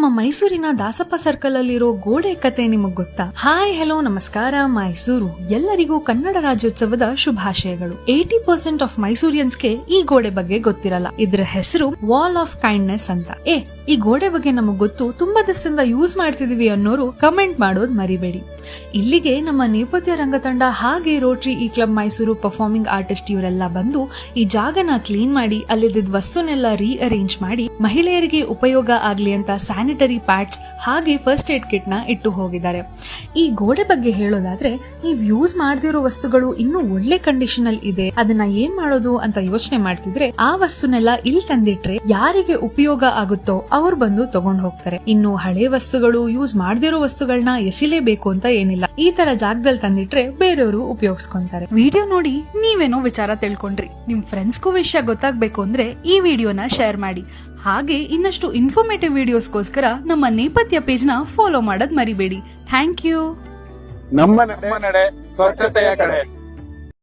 ನಮ್ಮ ಮೈಸೂರಿನ ದಾಸಪ್ಪ ಸರ್ಕಲ್ ಅಲ್ಲಿರೋ ಗೋಡೆ ಕತೆ ನಿಮಗ್ ಗೊತ್ತಾ? ಹಾಯ್ ಹಲೋ ನಮಸ್ಕಾರ ಮೈಸೂರು. ಎಲ್ಲರಿಗೂ ಕನ್ನಡ ರಾಜ್ಯೋತ್ಸವದ ಶುಭಾಶಯಗಳು. 80% ಆಫ್ ಮೈಸೂರಿಯನ್ಸ್ಗೆ ಈ ಗೋಡೆ ಬಗ್ಗೆ ಗೊತ್ತಿರಲ್ಲ. ಇದ್ರ ಹೆಸರು ವಾಲ್ ಆಫ್ ಕೈಂಡ್ನೆಸ್ ಅಂತ. ಈ ಗೋಡೆ ಬಗ್ಗೆ ನಮಗ್ ಗೊತ್ತು, ತುಂಬಾ ದಿವಸದಿಂದ ಯೂಸ್ ಮಾಡ್ತಿದೀವಿ ಅನ್ನೋರು ಕಮೆಂಟ್ ಮಾಡೋದ್ ಮರಿಬೇಡಿ. ಇಲ್ಲಿಗೆ ನಮ್ಮ ನೇಪಥ್ಯ ರಂಗತಂಡ ಹಾಗೆ ರೋಟರಿ ಈ ಕ್ಲಬ್ ಮೈಸೂರು ಪರ್ಫಾರ್ಮಿಂಗ್ ಆರ್ಟಿಸ್ಟ್ ಇವರೆಲ್ಲ ಬಂದು ಈ ಜಾಗನ ಕ್ಲೀನ್ ಮಾಡಿ ಅಲ್ಲಿದ್ದ ವಸ್ತುನೆಲ್ಲ ರೀಅರೇಂಜ್ ಮಾಡಿ ಮಹಿಳೆಯರಿಗೆ ಉಪಯೋಗ ಆಗ್ಲಿ ಅಂತ ಸ್ಯಾನಿಟರಿ ಪ್ಯಾಡ್ಸ್ ಹಾಗೆ ಫಸ್ಟ್ ಏಡ್ ಕಿಟ್ ನ ಇಟ್ಟು ಹೋಗಿದ್ದಾರೆ. ಈ ಗೋಡೆ ಬಗ್ಗೆ ಹೇಳೋದಾದ್ರೆ, ನೀವ್ ಯೂಸ್ ಮಾಡದಿರೋ ವಸ್ತುಗಳು ಇನ್ನೂ ಒಳ್ಳೆ ಕಂಡೀಷನ್ ಅಲ್ಲಿ ಇದೆ, ಅದನ್ನ ಏನ್ ಮಾಡೋದು ಅಂತ ಯೋಚನೆ ಮಾಡ್ತಿದ್ರೆ ಆ ವಸ್ತುನೆಲ್ಲ ಇಲ್ಲಿ ತಂದಿಟ್ರೆ ಯಾರಿಗೆ ಉಪಯೋಗ ಆಗುತ್ತೋ ಅವ್ರು ಬಂದು ತಗೊಂಡ್ ಹೋಗ್ತಾರೆ. ಇನ್ನು ಹಳೆ ವಸ್ತುಗಳು, ಯೂಸ್ ಮಾಡದಿರೋ ವಸ್ತುಗಳನ್ನ ಎಸಿಲೇಬೇಕು ಅಂತ ಏನಿಲ್ಲ, ಈ ತರ ಜಾಗದಲ್ಲಿ ತಂದಿಟ್ರೆ ಬೇರೆಯವರು ಉಪಯೋಗಿಸ್ಕೊಂತಾರೆ. ವಿಡಿಯೋ ನೋಡಿ ನೀವೇನೋ ವಿಚಾರ ತಿಳ್ಕೊಂಡ್ರಿ. ನಿಮ್ ಫ್ರೆಂಡ್ಸ್ಗೂ ವಿಷಯ ಗೊತ್ತಾಗ್ಬೇಕು ಅಂದ್ರೆ ಈ ವಿಡಿಯೋನ ಶೇರ್ ಮಾಡಿ. ಹಾಗೆ ಇನ್ನಷ್ಟು ಇನ್ಫಾರ್ಮೇಟಿವ್ ವಿಡಿಯೋಸ್ಗೋಸ್ಕರ ನಮ್ಮ ನೇಪಥ್ಯ ಪೇಜ್ ನ ಫಾಲೋ ಮಾಡೋದ್ ಮರಿಬೇಡಿ. Thank you. ನಮ್ಮ ನಡೆ ಸ್ವಚ್ಛತೆಯ ಕಡೆ.